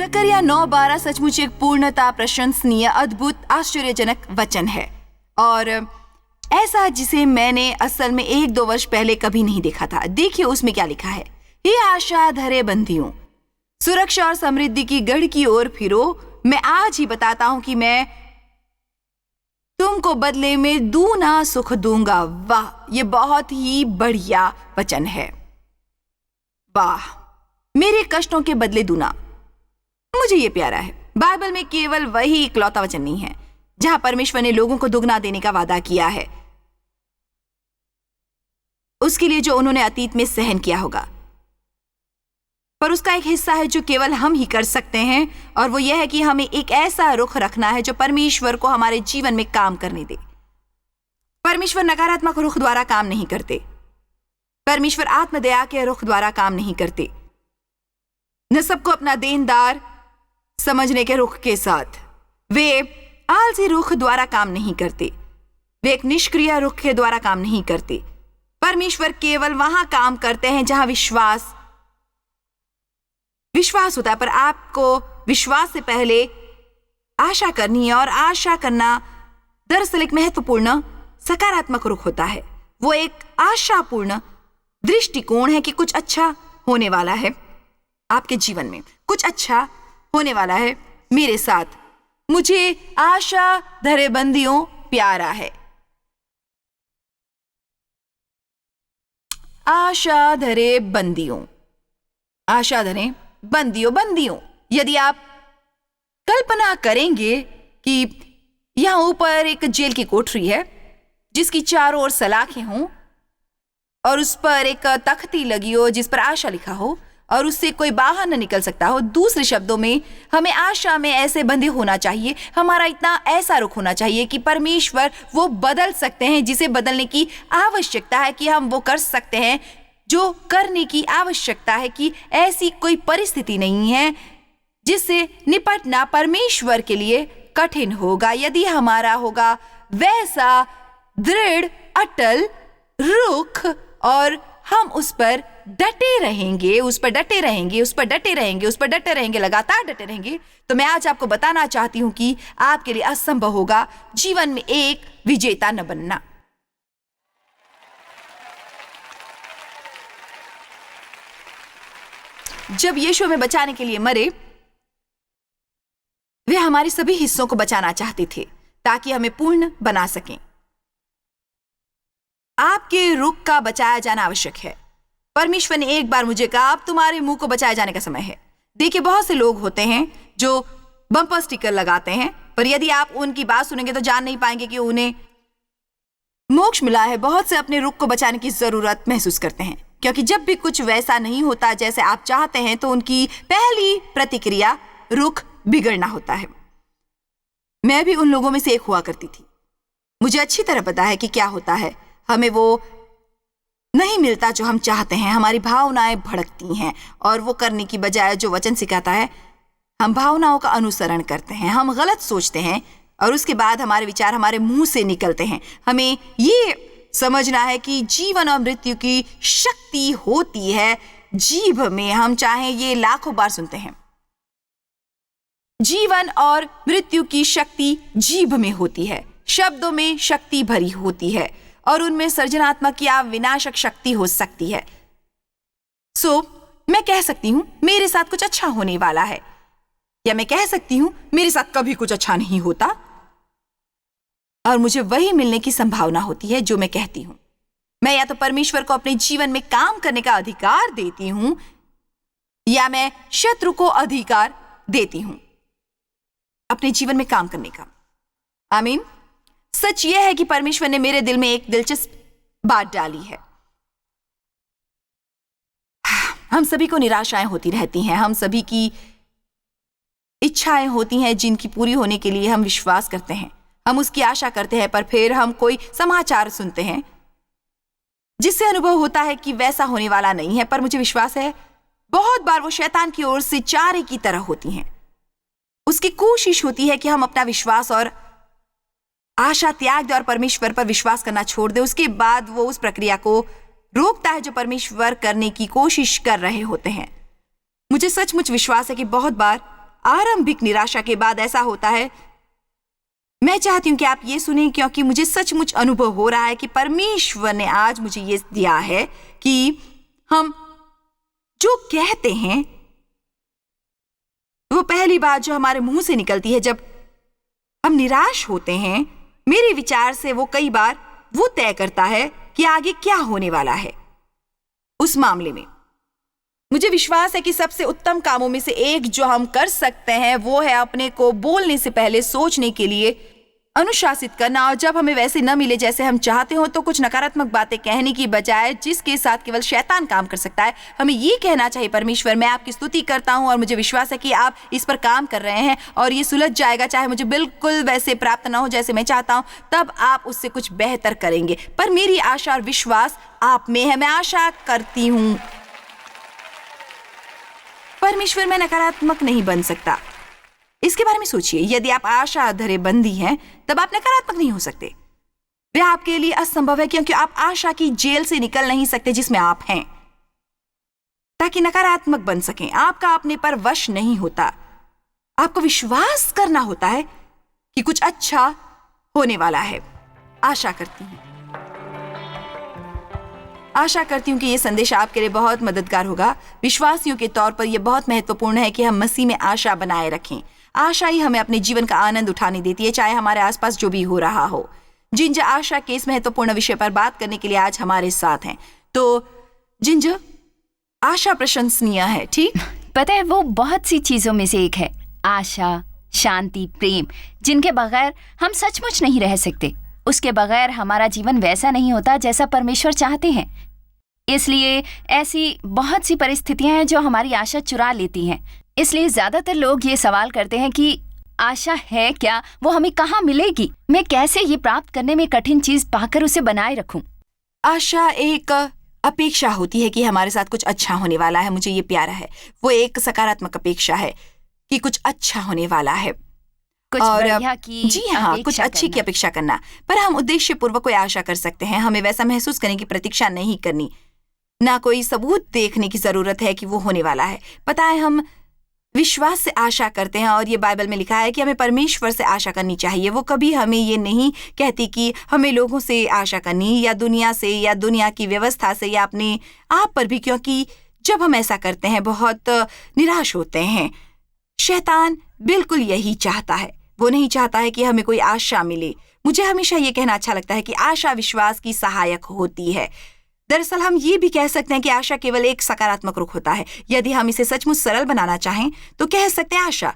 जकरिया 9:12 सचमुच एक पूर्णता, प्रशंसनीय, अद्भुत, आश्चर्यजनक वचन है और ऐसा जिसे मैंने असल में 1-2 वर्ष पहले कभी नहीं देखा था। देखिए उसमें क्या लिखा है। हे आशा धरे बंदियों, सुरक्षा और समृद्धि की गढ़ की ओर फिरो। मैं आज ही बताता हूं कि मैं तुमको बदले में दूना सुख दूंगा। वाह, ये बहुत ही बढ़िया वचन है। वाह, मेरे कष्टों के बदले दूना। मुझे ये प्यारा है। बाइबल में केवल वही इकलौता वचन नहीं है जहां परमेश्वर ने लोगों को दुगना देने का वादा किया है उसके लिए जो उन्होंने अतीत में सहन किया होगा, पर उसका एक हिस्सा है जो केवल हम ही कर सकते हैं और वो यह है कि हमें एक ऐसा रुख रखना है जो परमेश्वर को हमारे जीवन में काम करने दे। परमेश्वर नकारात्मक रुख द्वारा काम नहीं करते। परमेश्वर आत्मदया के रुख द्वारा काम नहीं करते। न सबको अपना देनदार समझने के रुख के साथ। वे आलसी रुख द्वारा काम नहीं करते। वे एक निष्क्रिय रुख के द्वारा काम नहीं करते। परमेश्वर केवल वहां काम करते हैं जहां विश्वास होता है। पर आपको विश्वास से पहले आशा करनी है और आशा करना दरअसल एक महत्वपूर्ण सकारात्मक रुख होता है। वो एक आशापूर्ण दृष्टिकोण है कि कुछ अच्छा होने वाला है आपके जीवन में, कुछ अच्छा होने वाला है मेरे साथ। मुझे आशा धरे बंदियों प्यारा है। आशा धरे बंदियों, आशा धरे बंदियों। यदि आप कल्पना करेंगे कि यहां ऊपर एक जेल की कोठरी है जिसकी चारों ओर सलाखें हों और उस पर एक तख्ती लगी हो जिस पर आशा लिखा हो और उससे कोई बाहर न निकल सकता हो। दूसरे शब्दों में, हमें आशा में ऐसे बंधे होना चाहिए। हमारा इतना ऐसा रुख होना चाहिए कि परमेश्वर वो बदल सकते हैं जिसे बदलने की आवश्यकता है, कि हम वो कर सकते हैं जो करने की आवश्यकता है, कि ऐसी कोई परिस्थिति नहीं है जिससे निपटना परमेश्वर के लिए कठिन होगा। यदि हमारा होगा वैसा दृढ़ अटल रुख और हम उस पर डटे रहेंगे, लगातार डटे रहेंगे, तो मैं आज आपको बताना चाहती हूं कि आपके लिए असंभव होगा जीवन में एक विजेता न बनना। जब यीशु हमें बचाने के लिए मरे, वे हमारे सभी हिस्सों को बचाना चाहते थे ताकि हमें पूर्ण बना सकें। आपके रुख का बचाया जाना आवश्यक है। परमेश्वर ने एक बार मुझे कहा, अब तुम्हारे मुंह को बचाए जाने का समय है। देखिए, बहुत से लोग होते हैं जो बम्पर स्टिकर लगाते हैं, पर यदि आप उनकी बात सुनेंगे तो जान नहीं पाएंगे कि उन्हें मोक्ष मिला है। बहुत से अपने रुख को बचाने की जरूरत महसूस करते हैं, क्योंकि जब भी कुछ वैसा नहीं होता जैसे आप चाहते हैं तो उनकी पहली प्रतिक्रिया रुख बिगड़ना होता है। मैं भी उन लोगों में से एक हुआ करती थी। मुझे अच्छी तरह पता है कि क्या होता है। हमें वो नहीं मिलता जो हम चाहते हैं। हमारी भावनाएं भड़कती हैं और वो करने की बजाय जो वचन सिखाता है, हम भावनाओं का अनुसरण करते हैं। हम गलत सोचते हैं और उसके बाद हमारे विचार हमारे मुंह से निकलते हैं। हमें ये समझना है कि जीवन और मृत्यु की शक्ति होती है जीभ में। हम चाहें ये लाखों बार सुनते हैं। जीवन और मृत्यु की शक्ति जीभ में होती है। शब्दों में शक्ति भरी होती है और उनमें सृजनात्मक या विनाशक शक्ति हो सकती है। मैं कह सकती हूं मेरे साथ कुछ अच्छा होने वाला है, या मैं कह सकती हूं मेरे साथ कभी कुछ अच्छा नहीं होता और मुझे वही मिलने की संभावना होती है जो मैं कहती हूं। मैं या तो परमेश्वर को अपने जीवन में काम करने का अधिकार देती हूं या मैं शत्रु को अधिकार देती हूं अपने जीवन में काम करने का। आमीन। सच यह है कि परमेश्वर ने मेरे दिल में एक दिलचस्प बात डाली है। हम सभी को निराशाएं होती रहती हैं। हम सभी की इच्छाएं होती हैं जिनकी पूरी होने के लिए हम विश्वास करते हैं। हम उसकी आशा करते हैं, पर फिर हम कोई समाचार सुनते हैं जिससे अनुभव होता है कि वैसा होने वाला नहीं है। पर मुझे विश्वास है बहुत बार वो शैतान की ओर से चारे की तरह होती हैं। उसकी कोशिश होती है कि हम अपना विश्वास और आशा त्याग दे और परमेश्वर पर विश्वास करना छोड़ दे। उसके बाद वो उस प्रक्रिया को रोकता है जो परमेश्वर करने की कोशिश कर रहे होते हैं। मुझे सचमुच विश्वास है कि बहुत बार आरंभिक निराशा के बाद ऐसा होता है। मैं चाहती हूं कि आप ये सुने, क्योंकि मुझे सचमुच अनुभव हो रहा है कि परमेश्वर ने आज मुझे ये दिया है कि हम जो कहते हैं वो पहली बात जो हमारे मुंह से निकलती है जब हम निराश होते हैं, मेरे विचार से वो कई बार वो तय करता है कि आगे क्या होने वाला है। उस मामले में मुझे विश्वास है कि सबसे उत्तम कामों में से एक जो हम कर सकते हैं वो है अपने को बोलने से पहले सोचने के लिए अनुशासित करना, और जब हमें वैसे न मिले जैसे हम चाहते हो तो कुछ नकारात्मक बातें कहने की बजाय, जिसके साथ केवल शैतान काम कर सकता है, हमें ये कहना चाहिए, परमेश्वर मैं आपकी स्तुति करता हूँ और मुझे विश्वास है कि आप इस पर काम कर रहे हैं और ये सुलझ जाएगा, चाहे मुझे बिल्कुल वैसे प्राप्त ना हो जैसे मैं चाहता हूँ, तब आप उससे कुछ बेहतर करेंगे। पर मेरी आशा और विश्वास आप में है। मैं आशा करती हूँ परमेश्वर में नकारात्मक नहीं बन सकता। इसके बारे में सोचिए, यदि आप आशा धरे बंदी हैं तब आप नकारात्मक नहीं हो सकते। वह आपके लिए असंभव है, क्योंकि आप आशा की जेल से निकल नहीं सकते जिसमें आप हैं। ताकि नकारात्मक बन सकें, आपका अपने पर वश नहीं होता। आपको विश्वास करना होता है कि कुछ अच्छा होने वाला है। आशा करती हूं कि यह संदेश आपके लिए बहुत मददगार होगा। विश्वासियों के तौर पर यह बहुत महत्वपूर्ण है कि हम मसीह में आशा बनाए रखें। आशा ही हमें अपने जीवन का आनंद उठाने देती है, चाहे हमारे आसपास जो भी हो रहा हो। जिंज आशा के इस महत्वपूर्ण विषय पर बात करने के लिए आज हमारे साथ हैं। तो जिंज, आशा प्रशंसनीय है, ठीक? पता है, वो बहुत सी चीजों में से एक है। आशा, शांति, प्रेम, जिनके बगैर हम सचमुच नहीं रह सकते। उसके बगैर हमारा जीवन वैसा नहीं होता जैसा परमेश्वर चाहते हैं। इसलिए ऐसी बहुत सी परिस्थितियां हैं जो हमारी आशा चुरा लेती हैं। इसलिए ज्यादातर लोग ये सवाल करते हैं कि आशा है क्या, वो हमें कहाँ मिलेगी, मैं कैसे ये प्राप्त करने में कठिन चीज पाकर उसे बनाए रखूं। आशा एक अपेक्षा होती है कि हमारे साथ कुछ अच्छा होने वाला है। मुझे ये प्यारा है। वो एक सकारात्मक अपेक्षा है कि कुछ अच्छा होने वाला है, कुछ बढ़िया की, जी हाँ, कुछ अच्छे की अपेक्षा करना। पर हम उद्देश्य पूर्वक कोई आशा कर सकते हैं। हमें वैसा महसूस करने की प्रतीक्षा नहीं करनी, ना कोई सबूत देखने की जरूरत है कि वो होने वाला है। पता है, हम विश्वास से आशा करते हैं, और ये बाइबल में लिखा है कि हमें परमेश्वर से आशा करनी चाहिए। वो कभी हमें ये नहीं कहती कि हमें लोगों से आशा करनी, या दुनिया से, या दुनिया की व्यवस्था से, या अपने आप पर भी, क्योंकि जब हम ऐसा करते हैं बहुत निराश होते हैं। शैतान बिल्कुल यही चाहता है। वो नहीं चाहता है कि हमें कोई आशा मिले। मुझे हमेशा ये कहना अच्छा लगता है कि आशा विश्वास की सहायक होती है। दरअसल हम ये भी कह सकते हैं कि आशा केवल एक सकारात्मक रुख होता है। यदि हम इसे सचमुच सरल बनाना चाहें तो कह सकते हैं आशा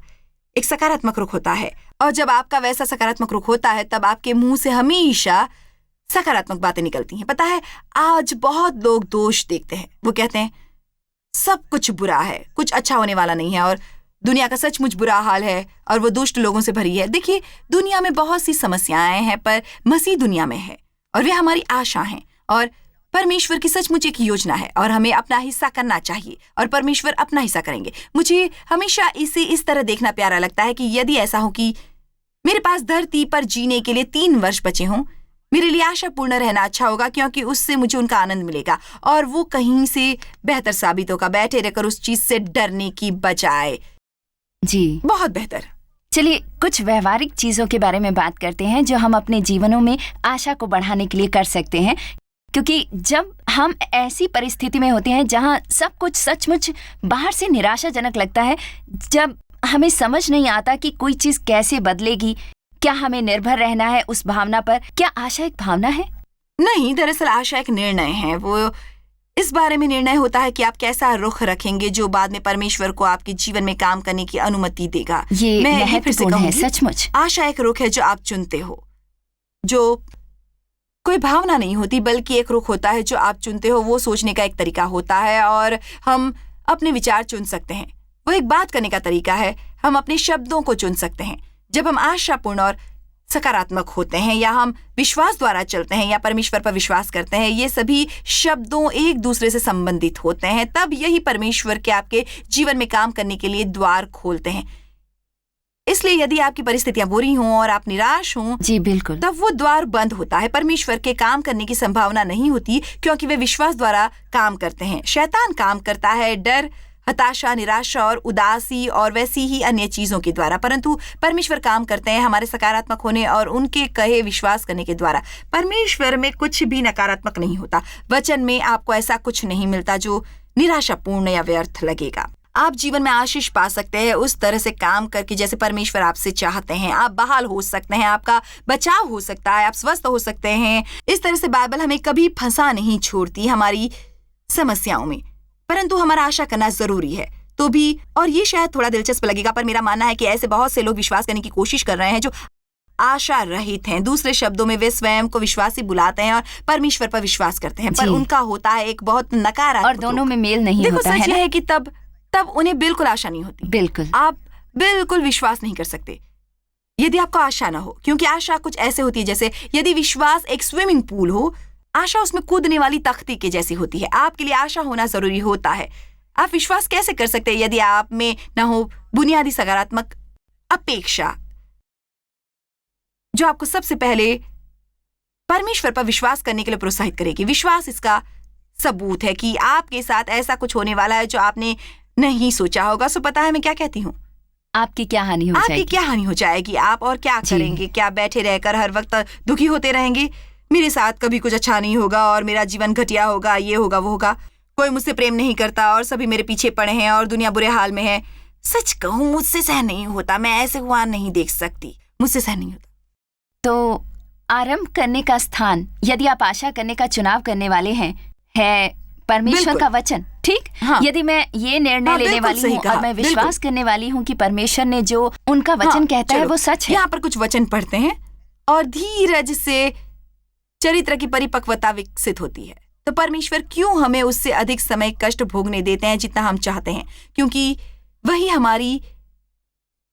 एक सकारात्मक रुख होता है। और जब आपका वैसा सकारात्मक रुख होता है तब आपके मुंह से हमेशा सकारात्मक बातें निकलती हैं। पता है, आज बहुत लोग दोष देखते हैं। वो कहते हैं सब कुछ बुरा है, कुछ अच्छा होने वाला नहीं है, और दुनिया का सचमुच बुरा हाल है, और वो दुष्ट लोगों से भरी है। देखिए, दुनिया में बहुत सी समस्याएं हैं, पर मसीह दुनिया में है, और वे हमारी आशा हैं। और परमेश्वर की सचमुच एक योजना है, और हमें अपना हिस्सा करना चाहिए, और परमेश्वर अपना हिस्सा करेंगे। मुझे हमेशा इसे इस तरह देखना प्यारा लगता है कि यदि ऐसा हो कि मेरे पास धरती पर जीने के लिए 3 वर्ष बचे हों, मेरे लिए आशा पूर्ण रहना अच्छा होगा, क्योंकि उससे मुझे उनका आनंद मिलेगा, और वो कहीं से बेहतर साबित होगा बैठे रहकर उस चीज से डरने की बजाय। जी, बहुत बेहतर। चलिए कुछ व्यवहारिक चीजों के बारे में बात करते हैं जो हम अपने जीवनों में आशा को बढ़ाने के लिए कर सकते हैं, क्योंकि जब हम ऐसी परिस्थिति में होते हैं जहां सब कुछ सचमुच बाहर से निराशाजनक लगता है, जब हमें समझ नहीं आता कि कोई चीज कैसे बदलेगी, क्या हमें निर्भर रहना है उस भावना पर? क्या आशा एक भावना है? नहीं, दरअसल आशा एक निर्णय है। वो इस बारे में निर्णय होता है कि आप कैसा रुख रखेंगे, जो बाद में परमेश्वर को आपके जीवन में काम करने की अनुमति देगा। ये महत्वपूर्ण है सचमुच। आशा एक रुख है जो आप चुनते हो, जो कोई भावना नहीं होती, बल्कि एक रुख होता है जो आप चुनते हो। वो सोचने का एक तरीका होता है, और हम अपने विचार चुन सकते हैं। वो एक बात करने का तरीका है। हम अपने शब्दों को चुन सकते हैं। जब हम आशापूर्ण और सकारात्मक होते हैं, या हम विश्वास द्वारा चलते हैं, या परमेश्वर पर विश्वास करते हैं, ये सभी शब्दों एक दूसरे से संबंधित होते हैं, तब यही परमेश्वर के आपके जीवन में काम करने के लिए द्वार खोलते हैं। इसलिए यदि आपकी परिस्थितियां बुरी हों और आप निराश हों, जी बिल्कुल, तब वो द्वार बंद होता है। परमेश्वर के काम करने की संभावना नहीं होती, क्योंकि वे विश्वास द्वारा काम करते हैं। शैतान काम करता है डर, हताशा, निराशा और उदासी और वैसी ही अन्य चीजों के द्वारा, परंतु परमेश्वर काम करते हैं हमारे सकारात्मक होने और उनके कहे विश्वास करने के द्वारा। परमेश्वर में कुछ भी नकारात्मक नहीं होता। वचन में आपको ऐसा कुछ नहीं मिलता जो निराशापूर्ण या व्यर्थ लगेगा। आप जीवन में आशीष पा सकते हैं उस तरह से काम करके जैसे परमेश्वर आपसे चाहते हैं। आप बहाल हो सकते हैं, आपका बचाव हो सकता है, आप स्वस्थ हो सकते हैं। इस तरह से बाइबल हमें कभी फंसा नहीं छोड़ती हमारी समस्याओं में, परंतु हमारा आशा करना जरूरी है। तो भी, और ये शायद थोड़ा दिलचस्प लगेगा, पर मेरा मानना है कि ऐसे बहुत से लोग विश्वास करने की कोशिश कर रहे हैं जो आशा रहित हैं। दूसरे शब्दों में वे स्वयं को विश्वासी बुलाते हैं और परमेश्वर पर विश्वास करते हैं, पर उनका होता है एक बहुत नकारात्मक, और दोनों में मेल नहीं होता है। देखो, सच है कि तब उन्हें बिल्कुल आशा नहीं होती। बिल्कुल, आप बिल्कुल विश्वास नहीं कर सकते यदि आपको आशा ना हो, क्योंकि आशा कुछ ऐसे होती है जैसे यदि विश्वास एक स्विमिंग पूल हो, आशा उसमें कूदने वाली तख्ती के जैसी होती है। आपके लिए आशा होना जरूरी होता है। आप विश्वास कैसे कर सकते हैं यदि आप में न हो बुनियादी सकारात्मक अपेक्षा जो आपको सबसे पहले परमेश्वर पर विश्वास करने के लिए प्रोत्साहित करेगी। विश्वास इसका सबूत है कि आपके साथ ऐसा कुछ होने वाला है जो आपने नहीं सोचा होगा। सो पता है मैं क्या कहती हूँ? आपकी क्या हानि हो जाएगी? आपकी क्या हानि हो जाएगी? आप और क्या करेंगे? क्या बैठे रहकर हर वक्त दुखी होते रहेंगे? मेरे साथ कभी कुछ अच्छा नहीं होगा और मेरा जीवन घटिया होगा, ये होगा, वो होगा, कोई मुझसे प्रेम नहीं करता और सभी मेरे पीछे पड़े हैं और दुनिया बुरे हाल में है। सच कहूँ, मुझसे सहन नहीं होता, मैं ऐसे हुआ नहीं देख सकती, मुझसे सहन नहीं होता। तो आरंभ करने का स्थान, यदि आप आशा करने का चुनाव करने वाले हैं, है परमेश्वर का वचन। ठीक, हाँ। यदि मैं ये निर्णय लेने वाली हूँ और मैं विश्वास करने वाली हूँ कि परमेश्वर ने जो उनका वचन कहता है वो सच है। यहाँ पर कुछ वचन पढ़ते हैं और धीरज से चरित्र की परिपक्वता विकसित होती है। तो परमेश्वर क्यों हमें उससे अधिक समय कष्ट भोगने देते हैं जितना हम चाहते हैं? क्योंकि वही हमारी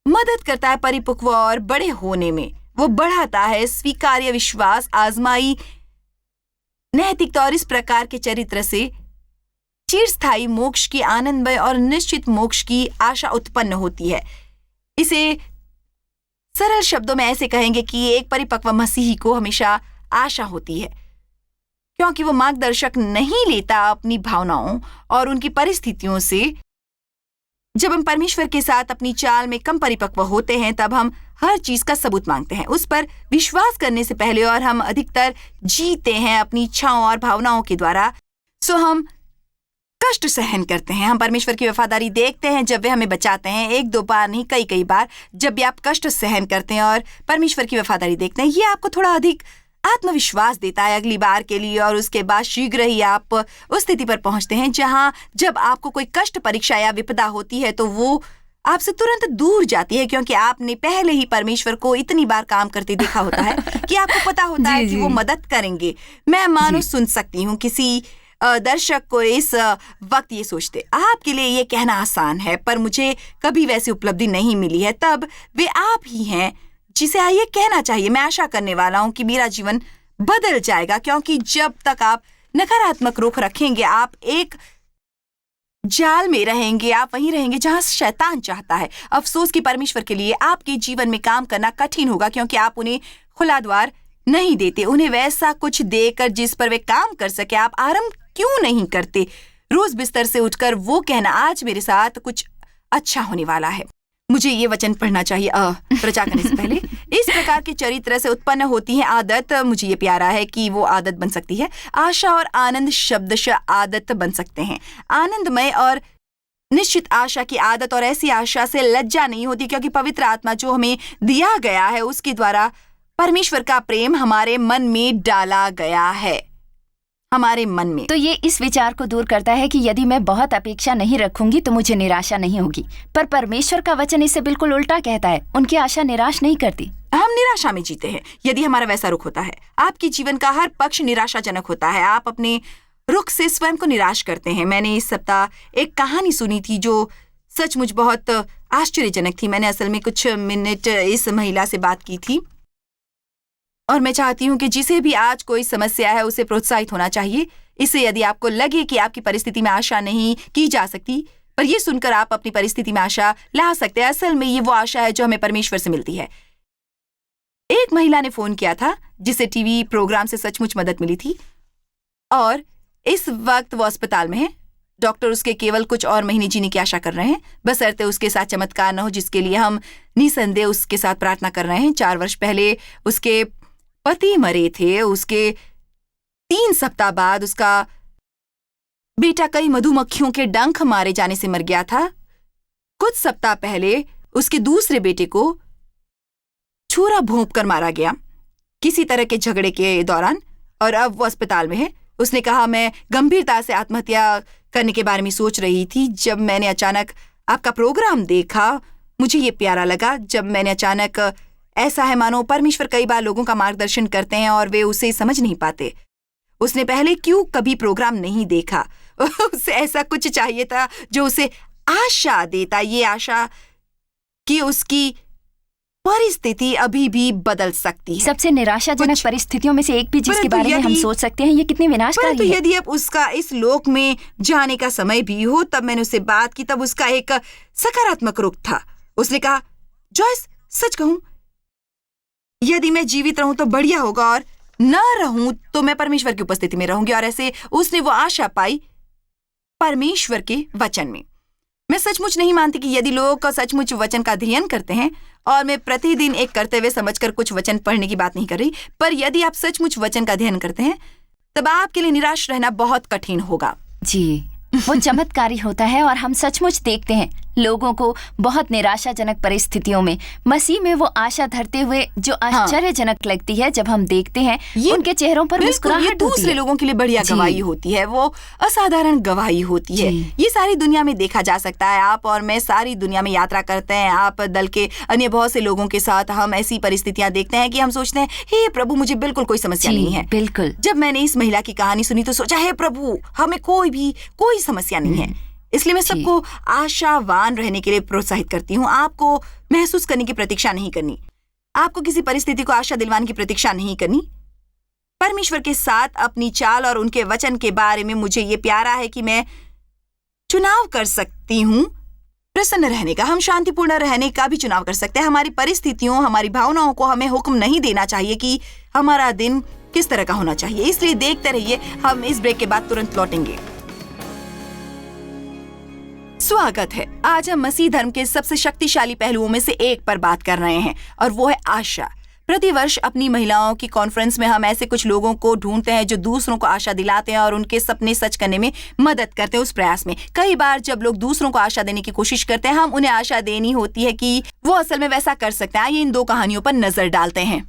मदद करता है परिपक्व और बड़े होने में। वो बढ़ाता है स्वीकार्य विश्वास, आजमाई नैतिकता और इस प्रकार के चरित्र से चिरस्थायी मोक्ष की आनंदमय और निश्चित मोक्ष की आशा उत्पन्न होती है। इसे सरल शब्दों में ऐसे कहेंगे कि एक परिपक्व मसीही को हमेशा आशा होती है, क्योंकि वो मार्गदर्शक नहीं लेता अपनी भावनाओं और उनकी परिस्थितियों से। जब हम परमेश्वर के साथ अपनी चाल में कम परिपक्व होते हैं तब हम हर चीज का सबूत मांगते हैं उस पर विश्वास करने से पहले, और हम अधिकतर जीते हैं अपनी इच्छाओं और भावनाओं के द्वारा। सो हम कष्ट सहन करते हैं। हम परमेश्वर की वफादारी देखते हैं जब वे हमें बचाते हैं, एक दो बार नहीं, कई कई बार। जब भी आप कष्ट सहन करते हैं और परमेश्वर की वफादारी देखते हैं, ये आपको थोड़ा अधिक आत्मविश्वास देता है अगली बार के लिए, और उसके बाद शीघ्र ही आप उस स्थिति पर पहुंचते हैं जहां जब आपको कोई कष्ट, परीक्षा या विपदा होती है तो वो आपसे तुरंत दूर जाती है, क्योंकि आपने पहले ही परमेश्वर को इतनी बार काम करते देखा होता है कि आपको पता होता है कि वो मदद करेंगे। मैं मानो सुन सकती हूँ किसी दर्शक को इस वक्त ये सोचते, आपके लिए ये कहना आसान है पर मुझे कभी वैसी उपलब्धि नहीं मिली है। तब वे आप ही हैं जिसे ये कहना चाहिए। मैं आशा करने वाला हूं कि मेरा जीवन बदल जाएगा, क्योंकि जब तक आप नकारात्मक रुख रखेंगे आप एक जाल में रहेंगे, आप वहीं रहेंगे जहां शैतान चाहता है। अफसोस कि परमेश्वर के लिए आपके जीवन में काम करना कठिन होगा, क्योंकि आप उन्हें खुला द्वार नहीं देते, उन्हें वैसा कुछ देकर जिस पर वे काम कर सके। आप आरंभ क्यों नहीं करते रोज बिस्तर से उठकर वो कहना, आज मेरे साथ कुछ अच्छा होने वाला है, मुझे ये वचन पढ़ना चाहिए प्रचार करने से पहले। इस प्रकार के चरित्र से उत्पन्न होती है आदत। मुझे ये प्यारा है कि वो आदत बन सकती है। आशा और आनंद शब्दशः आदत बन सकते हैं। आनंदमय और निश्चित आशा की आदत, और ऐसी आशा से लज्जा नहीं होती, क्योंकि पवित्र आत्मा जो हमें दिया गया है उसके द्वारा परमेश्वर का प्रेम हमारे मन में डाला गया है, हमारे मन में। तो ये इस विचार को दूर करता है कि यदि मैं बहुत अपेक्षा नहीं रखूंगी तो मुझे निराशा नहीं होगी। पर परमेश्वर का वचन इससे बिल्कुल उल्टा कहता है, उनकी आशा निराश नहीं करती। हम निराशा में जीते हैं यदि हमारा वैसा रुख होता है। आपके जीवन का हर पक्ष निराशाजनक होता है, आप अपने रुख से स्वयं को निराश करते हैं। मैंने इस सप्ताह एक कहानी सुनी थी जो सचमुच बहुत आश्चर्यजनक थी। मैंने असल में कुछ मिनट इस महिला से बात की थी, और मैं चाहती हूँ कि जिसे भी आज कोई समस्या है उसे प्रोत्साहित होना चाहिए। इससे यदि आपको लगे कि आपकी परिस्थिति में आशा नहीं की जा सकती, पर यह सुनकर आप अपनी परिस्थिति में आशा ला सकते हैं। असल में ये वो आशा है जो हमें परमेश्वर से मिलती है। एक महिला ने फोन किया था जिसे टीवी प्रोग्राम से सचमुच मदद मिली थी, और इस वक्त वो अस्पताल में है। डॉक्टर उसके केवल कुछ और महीने जीने की आशा कर रहे हैं, बशर्ते उसके साथ चमत्कार न हो, जिसके लिए हम निसंदेह उसके साथ प्रार्थना कर रहे हैं। 4 वर्ष पहले उसके पति मरे थे। उसके 3 सप्ताह बाद उसका बेटा कई मधुमक्खियों के डंक मारे जाने से मर गया था। कुछ सप्ताह पहले उसके दूसरे बेटे को छुरा भोंक कर मारा गया किसी तरह के झगड़े के दौरान, और अब वो अस्पताल में है। उसने कहा, मैं गंभीरता से आत्महत्या करने के बारे में सोच रही थी। जब मैंने अचानक आपका प्रोग्राम देखा, मुझे ये प्यारा लगा। जब मैंने अचानक, ऐसा है मानो परमेश्वर कई बार लोगों का मार्गदर्शन करते हैं और वे उसे समझ नहीं पाते। उसने पहले क्यों कभी प्रोग्राम नहीं देखा? उसे ऐसा कुछ चाहिए था जो उसे आशा देता, ये आशा कि उसकी परिस्थिति अभी भी बदल सकती है। सबसे निराशाजनक परिस्थितियों में से एक भी जिसके बारे में हम सोच सकते हैं, ये कितनी विनाशकारी है। यदि अब उसका इस लोक में जाने का समय भी हो, तब मैंने उससे बात की, तब उसका एक सकारात्मक रुख था। उसने कहा, जॉयस, सच कहूं, यदि मैं जीवित रहूं तो बढ़िया होगा, और न रहूं तो मैं परमेश्वर की उपस्थिति में रहूंगी। और ऐसे उसने वो आशा पाई परमेश्वर के वचन में। मैं सचमुच नहीं मानती कि यदि लोग सचमुच वचन का अध्ययन करते हैं, और मैं प्रतिदिन एक कर्तव्य समझकर कुछ वचन पढ़ने की बात नहीं कर रही, पर यदि आप सचमुच वचन का अध्ययन करते हैं, तब आपके लिए निराश रहना बहुत कठिन होगा। जी, वो चमत्कारी होता है, और हम सचमुच देखते हैं लोगों को बहुत निराशाजनक परिस्थितियों में मसीह में वो आशा धरते हुए, जो आश्चर्यजनक लगती है जब हम देखते हैं उनके चेहरों पर मुस्कुराहट होती है। दूसरे लोगों के लिए बढ़िया गवाही होती है, वो असाधारण गवाही होती है। ये सारी दुनिया में देखा जा सकता है। आप और मैं सारी दुनिया में यात्रा करते हैं, आप दल के अन्य बहुत से लोगों के साथ। हम ऐसी परिस्थितियां देखते हैं कि हम सोचते हैं, हे प्रभु, मुझे बिल्कुल कोई समस्या नहीं है। बिल्कुल। जब मैंने इस महिला की कहानी सुनी तो सोचा, हे प्रभु, हमें कोई समस्या नहीं है। इसलिए मैं सबको आशावान रहने के लिए प्रोत्साहित करती हूँ। आपको महसूस करने की प्रतीक्षा नहीं करनी, आपको किसी परिस्थिति को आशा दिलवाने की प्रतीक्षा नहीं करनी। परमेश्वर के साथ अपनी चाल और उनके वचन के बारे में मुझे ये प्यारा है कि मैं चुनाव कर सकती हूँ प्रसन्न रहने का। हम शांतिपूर्ण रहने का भी चुनाव कर सकते हैं। हमारी परिस्थितियों, हमारी भावनाओं को हमें हुक्म नहीं देना चाहिए कि हमारा दिन किस तरह का होना चाहिए। इसलिए देखते रहिए, हम इस ब्रेक के बाद तुरंत लौटेंगे। स्वागत है। आज हम मसीह धर्म के सबसे शक्तिशाली पहलुओं में से एक पर बात कर रहे हैं, और वो है आशा। प्रतिवर्ष अपनी महिलाओं की कॉन्फ्रेंस में हम ऐसे कुछ लोगों को ढूंढते हैं जो दूसरों को आशा दिलाते हैं और उनके सपने सच करने में मदद करते हैं उस प्रयास में। कई बार जब लोग दूसरों को आशा देने की कोशिश करते हैं, हम उन्हें आशा देनी होती है कि वो असल में वैसा कर सकते हैं। आइए इन 2 कहानियों पर नजर डालते हैं।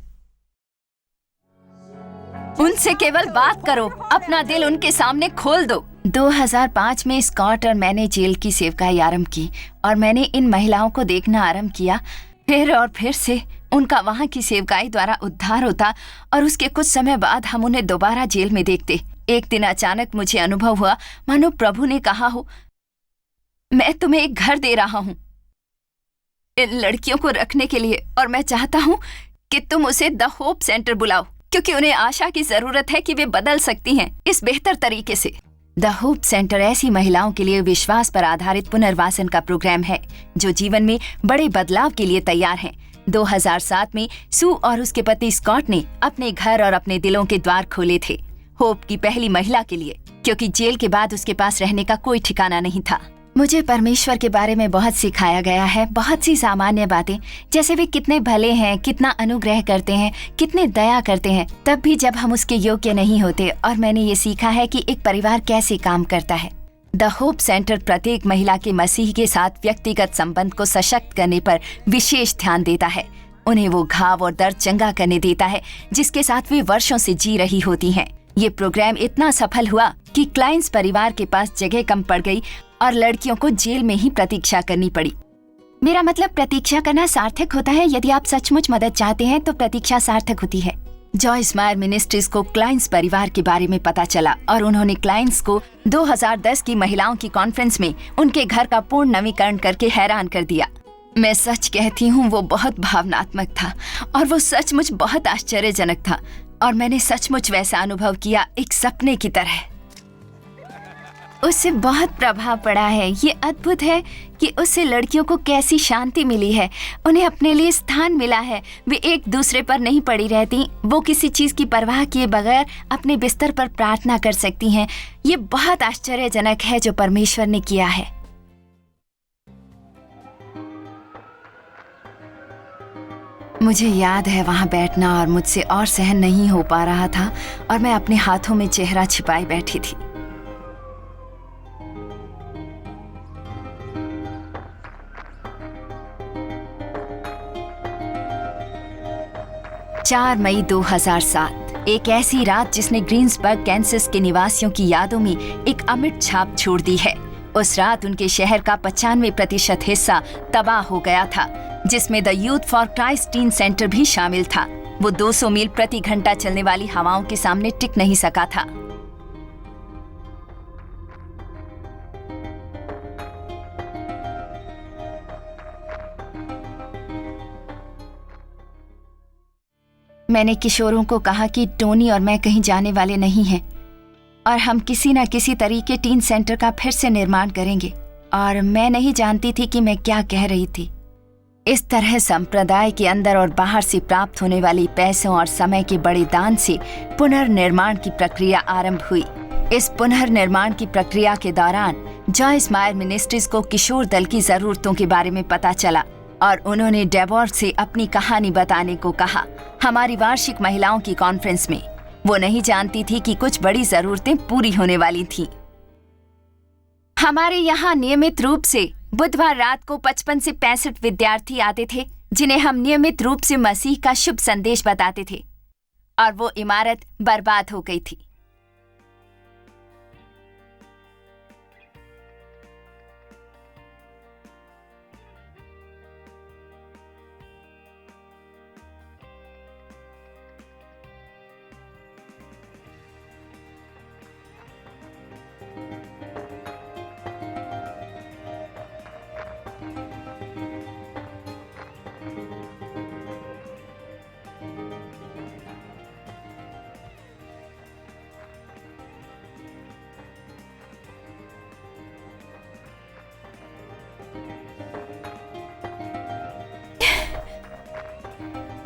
उनसे केवल बात करो, अपना दिल उनके सामने खोल दो। 2005 में स्कॉट और मैंने जेल की सेवकाई आरंभ की, और मैंने इन महिलाओं को देखना आरंभ किया। फिर और फिर से उनका वहाँ की सेवकाई द्वारा उद्धार होता, और उसके कुछ समय बाद हम उन्हें दोबारा जेल में देखते। एक दिन अचानक मुझे अनुभव हुआ मानो प्रभु ने कहा हो, मैं तुम्हें एक घर दे रहा हूँ इन लड़कियों को रखने के लिए, और मैं चाहता हूँ कि तुम उसे द होप सेंटर बुलाओ, क्योंकि उन्हें आशा की जरूरत है कि वे बदल सकती हैं इस बेहतर तरीके से। द होप सेंटर ऐसी महिलाओं के लिए विश्वास पर आधारित पुनर्वासन का प्रोग्राम है जो जीवन में बड़े बदलाव के लिए तैयार हैं। 2007 में सू और उसके पति स्कॉट ने अपने घर और अपने दिलों के द्वार खोले थे होप की पहली महिला के लिए, क्योंकि जेल के बाद उसके पास रहने का कोई ठिकाना नहीं था। मुझे परमेश्वर के बारे में बहुत सिखाया गया है, बहुत सी सामान्य बातें, जैसे वे कितने भले हैं, कितना अनुग्रह करते हैं, कितने दया करते हैं, तब भी जब हम उसके योग्य नहीं होते। और मैंने ये सीखा है कि एक परिवार कैसे काम करता है। द होप सेंटर प्रत्येक महिला के मसीह के साथ व्यक्तिगत संबंध को सशक्त करने पर विशेष ध्यान देता है। उन्हें वो घाव और दर्द चंगा करने देता है जिसके साथ वे वर्षों से जी रही होती हैं। ये प्रोग्राम इतना सफल हुआ कि क्लाइंट्स परिवार के पास जगह कम पड़ गई और लड़कियों को जेल में ही प्रतीक्षा करनी पड़ी। मेरा मतलब प्रतीक्षा करना सार्थक होता है। यदि आप सचमुच मदद चाहते हैं तो प्रतीक्षा सार्थक होती है। जॉयस मायर मिनिस्ट्रीज को क्लाइंट्स परिवार के बारे में पता चला और उन्होंने क्लाइंट्स को 2010 की महिलाओं की कॉन्फ्रेंस में उनके घर का पूर्ण नवीकरण करके हैरान कर दिया। मैं सच कहती हूँ, वो बहुत भावनात्मक था और वो सचमुच बहुत आश्चर्यजनक था, और मैंने सचमुच वैसा अनुभव किया, एक सपने की तरह। उससे बहुत प्रभाव पड़ा है। ये अद्भुत है कि उससे लड़कियों को कैसी शांति मिली है, उन्हें अपने लिए स्थान मिला है। वे एक दूसरे पर नहीं पड़ी रहती, वो किसी चीज की परवाह किए बगैर अपने बिस्तर पर प्रार्थना कर सकती हैं। ये बहुत आश्चर्यजनक है जो परमेश्वर ने किया है। मुझे याद है वहां बैठना और मुझसे और सहन नहीं हो पा रहा था और मैं अपने हाथों में चेहरा छिपाए बैठी थी। 4 मई 2007, एक ऐसी रात जिसने ग्रीन्सबर्ग कैंसस के निवासियों की यादों में एक अमिट छाप छोड़ दी है। उस रात उनके शहर का 95% हिस्सा तबाह हो गया था, जिसमें the youth for Christ tin centre भी शामिल था। वो 200 मील प्रति घंटा चलने वाली हवाओं के सामने टिक नहीं सका था। मैंने किशोरों को कहा कि टोनी और मैं कहीं जाने वाले नहीं हैं और हम किसी न किसी तरीके टीन सेंटर का फिर से निर्माण करेंगे। और मैं नहीं जानती थी कि मैं क्या कह रही थी। इस तरह संप्रदाय के अंदर और बाहर से प्राप्त होने वाली पैसों और समय के बड़े दान से पुनर्निर्माण की प्रक्रिया आरंभ हुई। इस पुनर्निर्माण की प्रक्रिया के दौरान जॉयस मायर मिनिस्ट्रीज को किशोर दल की जरूरतों के बारे में पता चला और उन्होंने डेबोर से अपनी कहानी बताने को कहा। हमारी वार्षिक महिलाओं की कॉन्फ्रेंस में वो नहीं जानती थी कि कुछ बड़ी जरूरतें पूरी होने वाली थीं। हमारे यहाँ नियमित रूप से बुधवार रात को 55 से 65 विद्यार्थी आते थे, जिन्हें हम नियमित रूप से मसीह का शुभ संदेश बताते थे, और वो इमारत बर्बाद हो गई थी।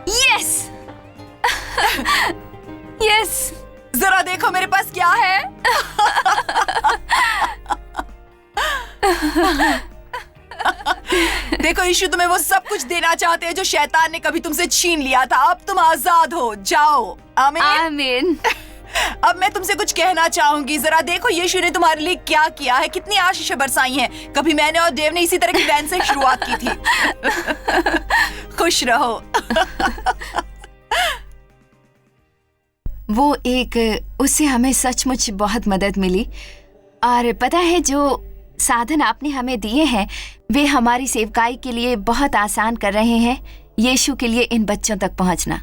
यस यस, जरा देखो मेरे पास क्या है। देखो यीशु तुम्हें वो सब कुछ देना चाहते हैं जो शैतान ने कभी तुमसे छीन लिया था। अब तुम आजाद हो, जाओ। आमीन आमीन। अब मैं तुमसे कुछ कहना चाहूंगी। जरा देखो यीशु ने तुम्हारे लिए क्या किया है, कितनी आशीषें बरसाई हैं। कभी मैंने और देव ने इसी तरह की वैन से शुरुआत की थी। खुश रहो। वो उससे हमें सचमुच बहुत मदद मिली। और पता है, जो साधन आपने हमें दिए हैं वे हमारी सेवकाई के लिए बहुत आसान कर रहे हैं। यीशु के लिए इन बच्चों तक पहुंचना,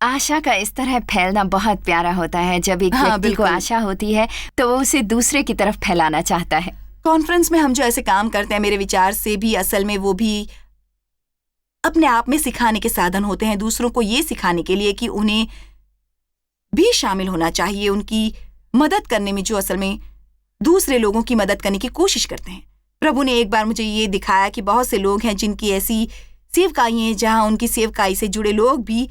आशा का इस तरह फैलना बहुत प्यारा होता है। जब एक व्यक्ति को आशा होती है तो वो उसे दूसरे की तरफ फैलाना चाहता है। कॉन्फ्रेंस में हम जो ऐसे काम करते हैं, मेरे विचार से भी असल में वो भी अपने आप में सिखाने के साधन होते हैं, दूसरों को ये सिखाने के लिए कि उन्हें भी शामिल होना चाहिए उनकी मदद करने में, जो असल में दूसरे लोगों की मदद करने की कोशिश करते हैं। प्रभु ने एक बार मुझे ये दिखाया कि बहुत से लोग हैं जिनकी ऐसी सेवकाई हैं जहां उनकी सेवकाई से जुड़े लोग भी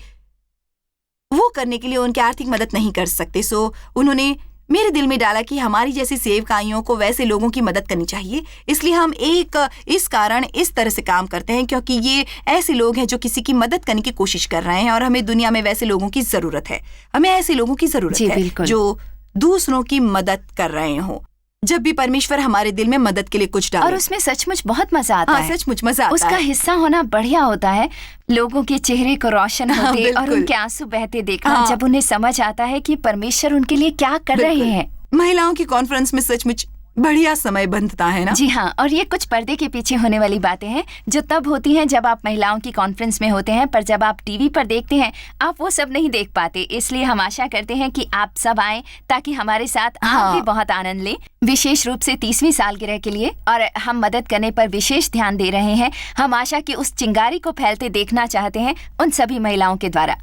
वो करने के लिए उनकी आर्थिक मदद नहीं कर सकते। सो उन्होंने मेरे दिल में डाला कि हमारी जैसी सेवकाइयों को वैसे लोगों की मदद करनी चाहिए। इसलिए हम इस कारण इस तरह से काम करते हैं, क्योंकि ये ऐसे लोग हैं जो किसी की मदद करने की कोशिश कर रहे हैं और हमें दुनिया में वैसे लोगों की जरूरत है। हमें ऐसे लोगों की जरूरत है जो दूसरों की मदद कर रहे हो। जब भी परमेश्वर हमारे दिल में मदद के लिए कुछ डाले, और उसमें सचमुच बहुत मजा आता है। सचमुच मजा आता उसका हिस्सा होना बढ़िया होता है। लोगों के चेहरे को रोशन होते और उनके आंसू बहते देखना, जब उन्हें समझ आता है कि परमेश्वर उनके लिए क्या कर रहे हैं। महिलाओं की कॉन्फ्रेंस में सचमुच बढ़िया समय बंधता है ना। जी हाँ, और ये कुछ पर्दे के पीछे होने वाली बातें हैं जो तब होती हैं जब आप महिलाओं की कॉन्फ्रेंस में होते हैं, पर जब आप टीवी पर देखते हैं आप वो सब नहीं देख पाते। इसलिए हम आशा करते हैं कि आप सब आएं ताकि हमारे साथ आप भी बहुत आनंद लें, विशेष रूप से 30वीं सालगिरह के लिए। और हम मदद करने पर विशेष ध्यान दे रहे हैं। हम आशा की उस चिंगारी को फैलते देखना चाहते हैं उन सभी महिलाओं के द्वारा।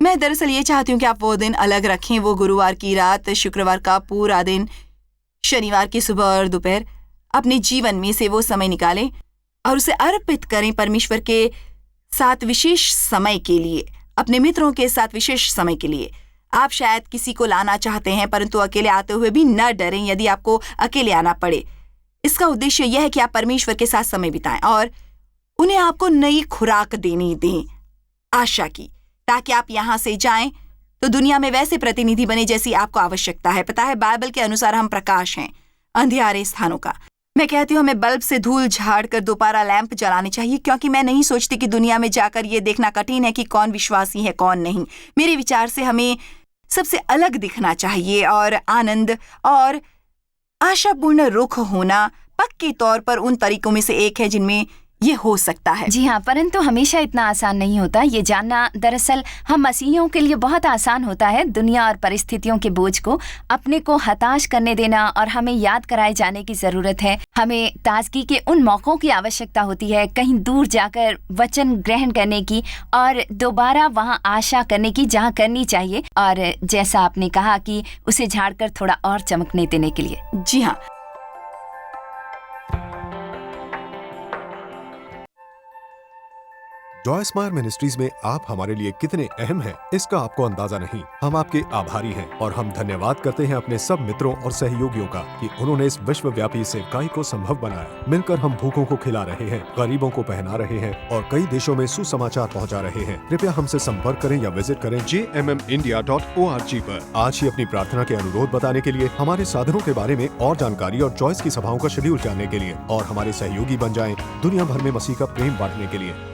मैं दरअसल ये चाहती हूँ कि आप वो दिन अलग रखें, वो गुरुवार की रात, शुक्रवार का पूरा दिन, शनिवार की सुबह और दोपहर अपने जीवन में से वो समय निकालें और उसे अर्पित करें परमेश्वर के साथ विशेष समय के लिए, अपने मित्रों के साथ विशेष समय के लिए। आप शायद किसी को लाना चाहते हैं, परंतु अकेले आते हुए भी न डरें यदि आपको अकेले आना पड़े। इसका उद्देश्य यह है कि आप परमेश्वर के साथ समय बिताएं और उन्हें आपको नई खुराक देनी दें, आशा की, ताकि आप यहाँ से जाएं तो दुनिया में वैसे प्रतिनिधि बने जैसी आपको आवश्यकता है। पता है, बाइबल के अनुसार हम प्रकाश हैं अंधियारे स्थानों का। मैं कहती हूँ हमें बल्ब से धूल झाड़ कर दोबारा लैंप जलाने चाहिए, क्योंकि मैं नहीं सोचती कि दुनिया में जाकर ये देखना कठिन है कि कौन विश्वासी है कौन नहीं। मेरे विचार से हमें सबसे अलग दिखना चाहिए और आनंद और आशापूर्ण रुख होना पक्के तौर पर उन तरीकों में से एक है जिनमें ये हो सकता है। जी हाँ, परंतु हमेशा इतना आसान नहीं होता। ये जानना दरअसल हम मसीहियों के लिए बहुत आसान होता है। दुनिया और परिस्थितियों के बोझ को अपने को हताश करने देना और हमें याद कराए जाने की जरूरत है। हमें ताजगी के उन मौकों की आवश्यकता होती है, कहीं दूर जाकर वचन ग्रहण करने की और दोबारा वहाँ आशा करने की जहाँ करनी चाहिए, और जैसा आपने कहा कि उसे झाड़कर थोड़ा और चमकने देने के लिए। जी हाँ, जॉय स्मायर मिनिस्ट्रीज में आप हमारे लिए कितने अहम हैं, इसका आपको अंदाजा नहीं। हम आपके आभारी हैं और हम धन्यवाद करते हैं अपने सब मित्रों और सहयोगियों का कि उन्होंने इस विश्वव्यापी सेवकाई को संभव बनाया। मिलकर हम भूखों को खिला रहे हैं, गरीबों को पहना रहे हैं और कई देशों में सुसमाचार पहुंचा रहे हैं। कृपया हमसे संपर्क करें या विजिट करें jmmindia.org पर। आज ही अपनी प्रार्थना के अनुरोध बताने के लिए, हमारे साधनों के बारे में और जानकारी और जॉयस की सभाओं का शेड्यूल जानने के लिए और हमारे सहयोगी बन जाएं दुनिया भर में मसीह का प्रेम बांटने के लिए।